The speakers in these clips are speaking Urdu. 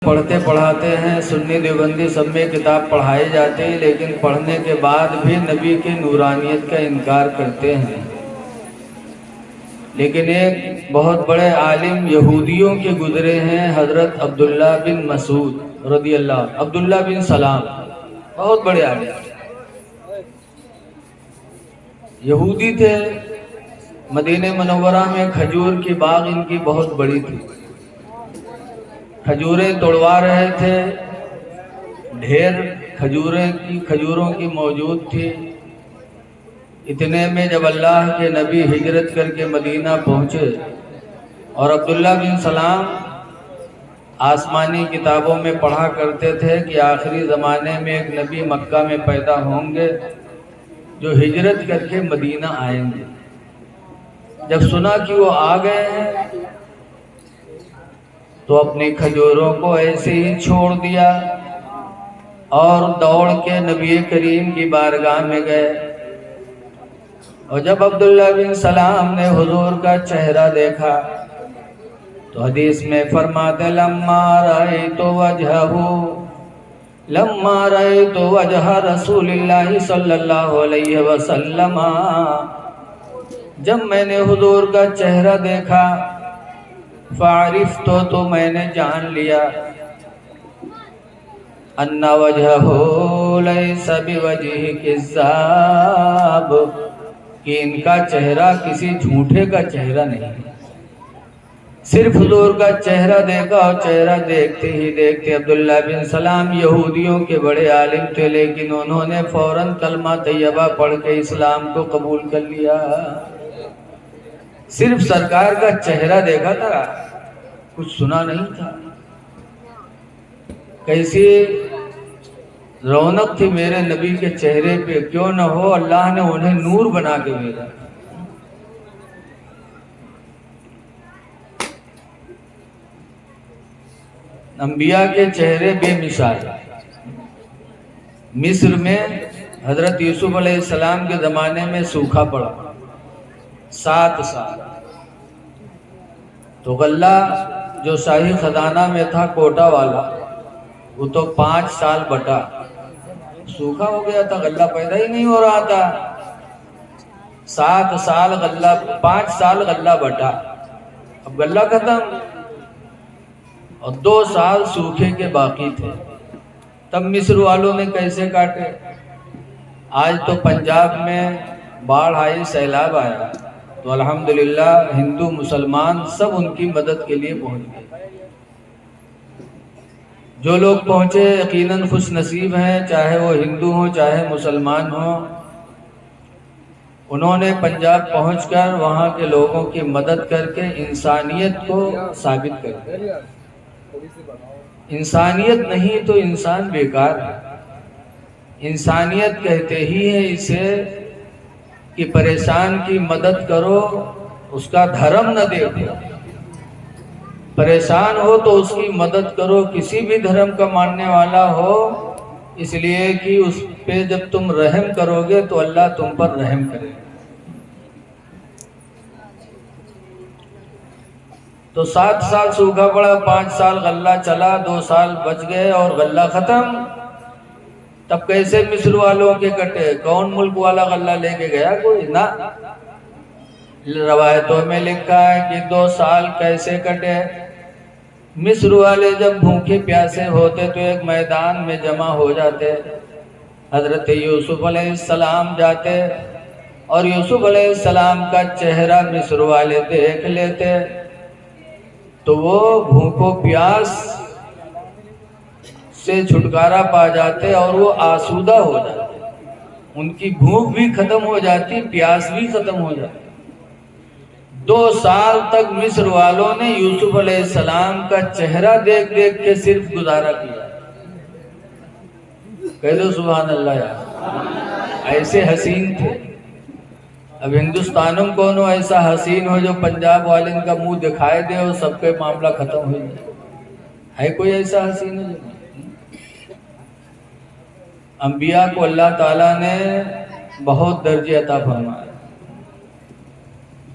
پڑھتے پڑھاتے ہیں، سنی دیوبندی سب میں کتاب پڑھائی جاتی ہے، لیکن پڑھنے کے بعد بھی نبی کی نورانیت کا انکار کرتے ہیں۔ لیکن ایک بہت بڑے عالم یہودیوں کے گزرے ہیں، حضرت عبداللہ بن مسعود رضی اللہ، عبداللہ بن سلام، بہت بڑے عالم یہودی تھے۔ مدینہ منورہ میں کھجور کی باغ ان کی بہت بڑی تھی، کھجوریں توڑوا رہے تھے، ڈھیر کھجوروں کی موجود تھی۔ اتنے میں جب اللہ کے نبی ہجرت کر کے مدینہ پہنچے، اور عبداللہ بن سلام آسمانی کتابوں میں پڑھا کرتے تھے کہ آخری زمانے میں ایک نبی مکہ میں پیدا ہوں گے جو ہجرت کر کے مدینہ آئیں گے۔ جب سنا کہ وہ آ گئے ہیں تو اپنی کھجوروں کو ایسے ہی چھوڑ دیا اور دوڑ کے نبی کریم کی بارگاہ میں گئے۔ اور جب عبداللہ بن سلام نے حضور کا چہرہ دیکھا تو حدیث میں فرماتے لما رأيت وجه رسول اللہ صلی اللہ علیہ وسلم، جب میں نے حضور کا چہرہ دیکھا، فعرفت تو میں نے جان لیا، ان وجہہ لیس بوجہ کذاب، کہ ان کا چہرہ کسی جھوٹے کا چہرہ نہیں۔ صرف حضور کا چہرہ دیکھا، اور چہرہ دیکھتے ہی دیکھتے عبداللہ بن سلام یہودیوں کے بڑے عالم تھے، لیکن انہوں نے فوراً کلمہ طیبہ پڑھ کے اسلام کو قبول کر لیا۔ صرف سرکار کا چہرہ دیکھا تھا، کچھ سنا نہیں تھا۔ کیسی رونق تھی میرے نبی کے چہرے پہ، کیوں نہ ہو اللہ نے انہیں نور بنا کے بھیجا۔ انبیاء کے چہرے بے مثال۔ مصر میں حضرت یوسف علیہ السلام کے زمانے میں سوکھا پڑا 7 سال، تو غلہ جو شاہی خزانہ میں تھا کوٹا والا، وہ تو 5 سال بٹا، سوکھا ہو گیا تھا، غلہ پیدا ہی نہیں ہو رہا تھا۔ 7 سال غلہ، 5 سال غلہ بٹا، اب غلہ ختم، اور 2 سال سوکھے کے باقی تھے۔ تب مصر والوں نے کیسے کاٹے؟ آج تو پنجاب میں باڑھ آئی، سیلاب آیا، تو الحمدللہ ہندو مسلمان سب ان کی مدد کے لیے پہنچ گئے۔ جو لوگ پہنچے یقیناً خوش نصیب ہیں، چاہے وہ ہندو ہوں چاہے مسلمان ہوں۔ انہوں نے پنجاب پہنچ کر وہاں کے لوگوں کی مدد کر کے انسانیت کو ثابت کر دیا۔ انسانیت نہیں تو انسان بیکار ہے۔ انسانیت کہتے ہی ہے اسے کہ پریشان کی مدد کرو، اس کا دھرم نہ دیکھو۔ پریشان ہو تو اس کی مدد کرو، کسی بھی دھرم کا ماننے والا ہو، اس لیے کہ اس پہ جب تم رحم کرو گے تو اللہ تم پر رحم کرے گا۔ تو 7 سال سوکھا پڑا، 5 سال غلہ چلا، 2 سال بچ گئے اور غلہ ختم۔ تب کیسے مصر والوں کے کٹے؟ کون ملک والا غلہ لے کے گیا؟ کوئی نہ۔ روایتوں میں لکھا ہے کہ 2 سال کیسے کٹے؟ مصر والے جب بھوکے پیاسے ہوتے تو ایک میدان میں جمع ہو جاتے، حضرت یوسف علیہ السلام جاتے، اور یوسف علیہ السلام کا چہرہ مصر والے دیکھ لیتے تو وہ بھوک و پیاس سے چھٹکارا پا جاتے اور وہ آسودہ ہو جاتے، ان کی بھوک بھی ختم ہو جاتی، پیاس بھی ختم ہو جاتی۔ 2 سال تک مصر والوں نے یوسف علیہ السلام کا چہرہ دیکھ دیکھ کے صرف گزارا کیا۔ کہہ دو سبحان اللہ یار، ایسے حسین تھے۔ اب ہندوستانوں میں کون ہو ایسا حسین ہو جو پنجاب والے کا منہ دکھائے دے اور سب کے معاملہ ختم ہو جائے؟ ہے کوئی ایسا حسین ہے؟ انبیاء کو اللہ تعالیٰ نے بہت درجے عطا فرمائے۔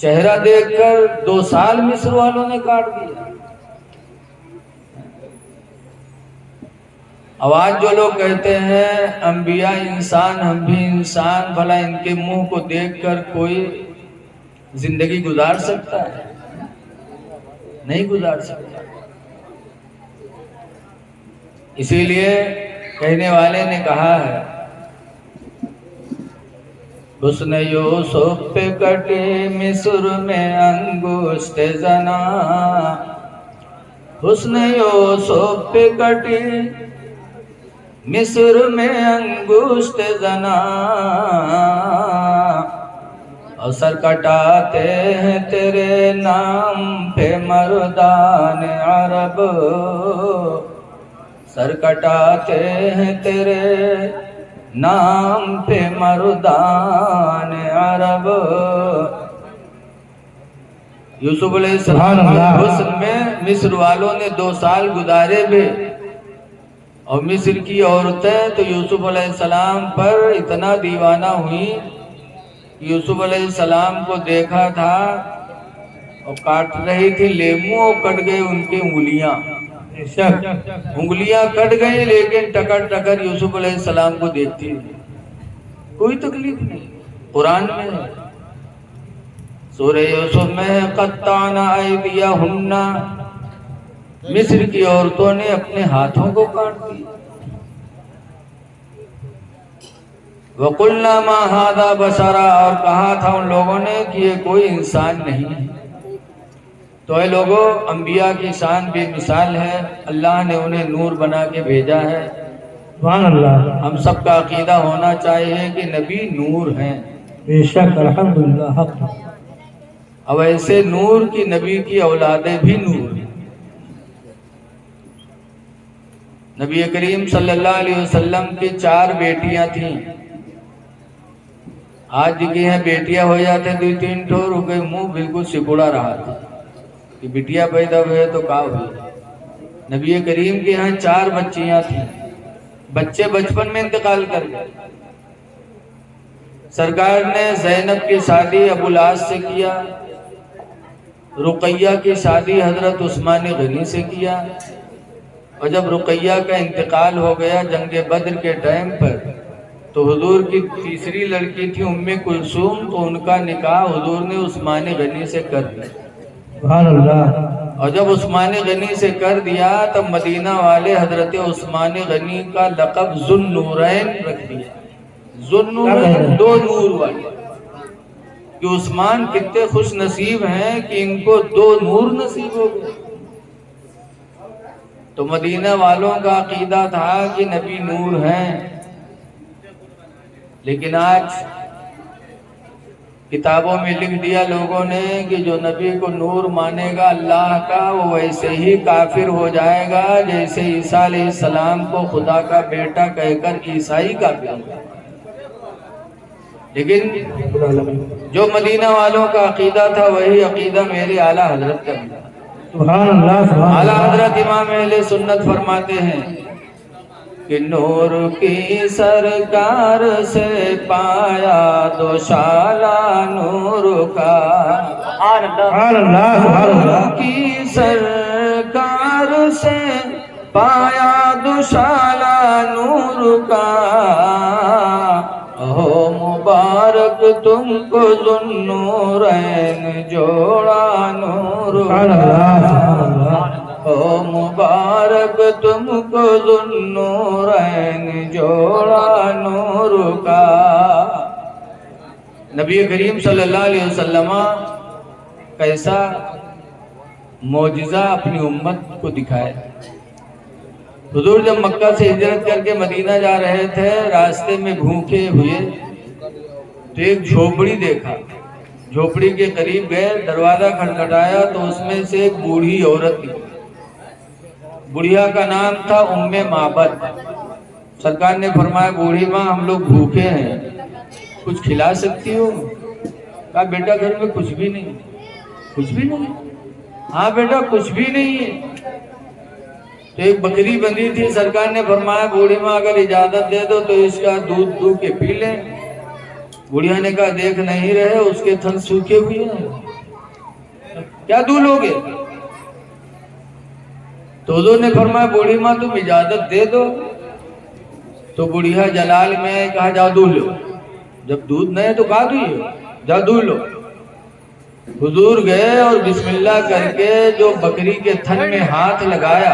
چہرہ دیکھ کر 2 سال مصر والوں نے کاٹ دیا۔ اب آج جو لوگ کہتے ہیں انبیاء انسان ہم بھی انسان، بھلا ان کے منہ کو دیکھ کر کوئی زندگی گزار سکتا ہے؟ نہیں گزار سکتا۔ اسی لیے کہنے والے نے کہا ہے، حسن یوسف پہ کٹی مصر میں انگشت زنا، حسن یوسف پہ کٹی مصر میں انگشت زنا، اور سر کٹاتے ہیں تیرے نام پہ مردان عرب، سر کٹاتے ہیں تیرے نام پہ مردان عرب۔ یوسف علیہ السلام کے حسن میں مصر والوں نے 2 سال گزارے بھی، اور مصر کی عورتیں تو یوسف علیہ السلام پر اتنا دیوانہ ہوئی، یوسف علیہ السلام کو دیکھا تھا اور کاٹ رہی تھی لیمو، اور کٹ گئے ان کی انگلیاں، انگلیاں کٹ گئی، لیکن ٹکر ٹکر یوسف علیہ السلام کو دیکھتی، کوئی تکلیف نہیں۔ قرآن میں ہے، سورہ یوسف میں ہے، قطعنا ایدیہن، مصر کی عورتوں نے اپنے ہاتھوں کو کاٹ دیا۔ وَقُلْنَا مَا هَذَا بَشَرًا، اور کہا تھا ان لوگوں نے کہ یہ کوئی انسان نہیں ہے۔ تو اے لوگوں، انبیاء کی شان بے مثال ہے، اللہ نے انہیں نور بنا کے بھیجا ہے۔ سبحان اللہ۔ ہم سب کا عقیدہ ہونا چاہیے کہ نبی نور ہیں، بے شک، الحمدللہ، حق۔ اب ایسے نور کی نبی کی اولادیں بھی نور ہیں۔ نبی کریم صلی اللہ علیہ وسلم کی 4 بیٹیاں تھیں، آج کی ہیں بیٹیاں ہو جاتے 2-3 ٹھو، رکے منہ بالکل سکڑا رہا تھا کہ بیٹیاں پیدا ہوئے تو کہا ہوئی۔ نبی کریم کے یہاں 4 بچیاں تھیں، بچے بچپن میں انتقال کر گئے۔ سرکار نے زینب کی شادی ابو العاص سے کیا، رقیہ کی شادی حضرت عثمان غنی سے کیا، اور جب رقیہ کا انتقال ہو گیا جنگ بدر کے ٹائم پر، تو حضور کی تیسری لڑکی تھی ام کلثوم، تو ان کا نکاح حضور نے عثمان غنی سے کر دیا۔ سبحان اللہ۔ اور جب عثمان غنی سے کر دیا تب مدینہ والے حضرت عثمان غنی کا لقب ذو النورین رکھ دیا، ذو النورین، 2 نور والے، کہ عثمان کتنے خوش نصیب ہیں کہ ان کو 2 نور نصیب ہو گئے۔ تو مدینہ والوں کا عقیدہ تھا کہ نبی نور ہیں، لیکن آج کتابوں میں لکھ دیا لوگوں نے کہ جو نبی کو نور مانے گا اللہ کا، وہ ویسے ہی کافر ہو جائے گا جیسے عیسیٰ علیہ السلام کو خدا کا بیٹا کہہ کر عیسائی کافر ہو جائے۔ لیکن جو مدینہ والوں کا عقیدہ تھا وہی عقیدہ میرے اعلیٰ حضرت کا بھی تھا۔ سبحان اللہ۔ اعلیٰ حضرت امام اہل سنت فرماتے ہیں کہ نور کی سرکار سے پایا دوشالہ نور کا، سبحان اللہ، سبحان نور اللہ۔ کی سرکار سے پایا دوشالہ نور کا، ہو مبارک تم کو ذو النورین جوڑا نور کا، او مبارک تم کو ذو النورین جوڑا نور کا۔ نبی کریم صلی اللہ علیہ وسلم کیسا معجزہ اپنی امت کو دکھائے۔ حضور جب مکہ سے ہجرت کر کے مدینہ جا رہے تھے، راستے میں بھوکے ہوئے تو ایک جھوپڑی دیکھا، جھوپڑی کے قریب گئے، دروازہ کھٹکھٹایا تو اس میں سے ایک بوڑھی عورت نکلی۔ بڑھیا کا نام تھا ام معبد۔ سرکار نے فرمایا بوڑھی ماں ہم لوگ بھوکے ہیں، کچھ کھلا سکتی ہو؟ کہا بیٹا گھر میں کچھ بھی نہیں۔ کچھ بھی نہیں؟ ہاں بیٹا کچھ بھی نہیں ہے۔ تو ایک بکری بندھی تھی، سرکار نے فرمایا بوڑھی ماں اگر اجازت دے دو تو اس کا دودھ دو کے پی لیں۔ بوڑھیا نے کہا دیکھ نہیں رہے اس کے تھن سوکھے ہوئے ہیں، کیا دو لوگے؟ تو حضور نے فرمایا بوڑھی ماں تم اجازت دے دو۔ تو بڑھیا جلال میں کہا جاؤ دودھ لو، جب دودھ نہیں تو کہا دیے جاؤ دودھ لو۔ حضور گئے اور بسم اللہ کر کے جو بکری کے تھن میں ہاتھ لگایا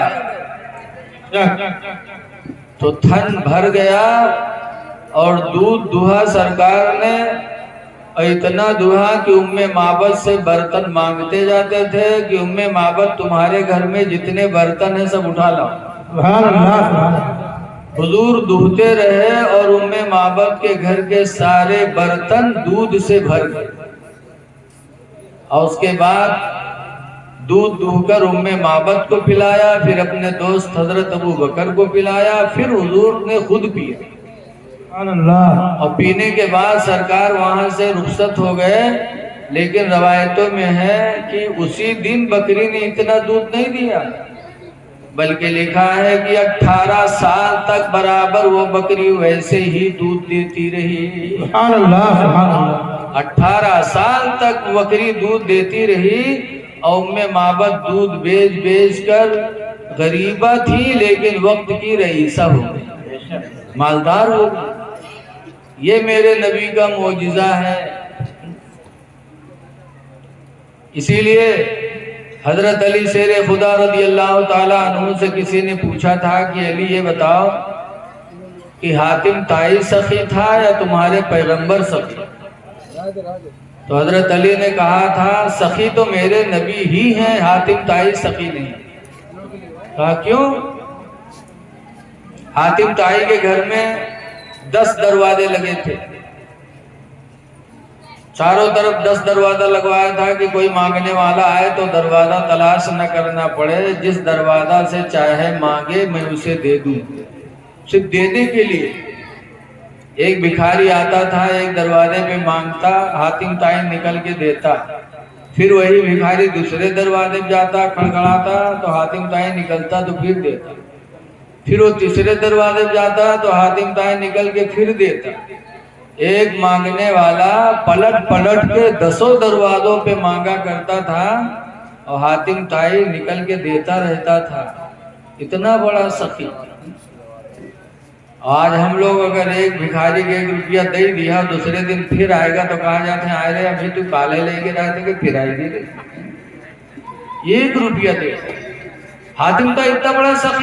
تو تھن بھر گیا اور دودھ دہا سرکار نے، اور اتنا دہا کہ ام معبد سے برتن مانگتے جاتے تھے کہ ام معبد تمہارے گھر میں جتنے برتن ہیں سب اٹھا لاؤ۔ سبحان اللہ سبحان اللہ حضور دہتے رہے اور ام معبد کے گھر کے سارے برتن دودھ سے بھر گئے، اور اس کے بعد دودھ دہ کر ام معبد کو پلایا، پھر اپنے دوست حضرت ابو بکر کو پلایا، پھر حضور نے خود پیا، سبحان اللہ اور پینے کے بعد سرکار وہاں سے رخصت ہو گئے۔ لیکن روایتوں میں ہے کہ اسی دن بکری نے اتنا دودھ نہیں دیا، بلکہ لکھا ہے کہ 18 سال تک برابر وہ بکری ویسے ہی دودھ دیتی رہی۔ سبحان اللہ سبحان اللہ 18 سال تک بکری دودھ دیتی رہی، اور ام معبد دودھ بیچ بیچ کر غریبہ تھی لیکن وقت کی رئیسہ ہو گئی، مالدار ہو گئی۔ یہ میرے نبی کا معجزہ ہے۔ اسی لیے حضرت علی شیر خدا رضی اللہ تعالیٰ عنہ سے کسی نے پوچھا تھا کہ علی یہ بتاؤ کہ حاتم طائی سخی تھا یا تمہارے پیغمبر سخی؟ تو حضرت علی نے کہا تھا سخی تو میرے نبی ہی ہیں، حاتم طائی سخی نہیں۔ کہا کیوں؟ حاتم طائی کے گھر میں 10 دروازے لگے تھے، چاروں طرف 10 دروازہ لگوایا تھا کہ کوئی مانگنے والا آئے تو دروازہ تلاش نہ کرنا پڑے، جس دروازہ سے چاہے مانگے میں اسے دے دوں، صرف دینے کے لیے۔ ایک بھکاری آتا تھا، ایک دروازے پہ مانگتا، حاتم طائی نکل کے دیتا، پھر وہی بھکاری دوسرے دروازے پہ جاتا کھڑکھڑاتا تو حاتم طائی نکلتا تو پھر دیتا، پھر وہ تیسرے دروازے پہ جاتا تو حاتم طائی نکل کے پھر دیتا۔ ایک مانگنے والا پلٹ پلٹ کے 10 دروازوں پہ مانگا کرتا تھا اور حاتم طائی نکل کے دیتا رہتا تھا، اتنا بڑا سخی۔ آج ہم لوگ اگر ایک بھکاری کے 1 روپیہ دے دیا دوسرے دن پھر آئے گا تو کہا جاتے ہیں آئے رہے ابھی تو کالے لے کے رہتے کہ پھر آئے گی 1 روپیہ دے۔ حاتم طائی اتنا بڑا سخی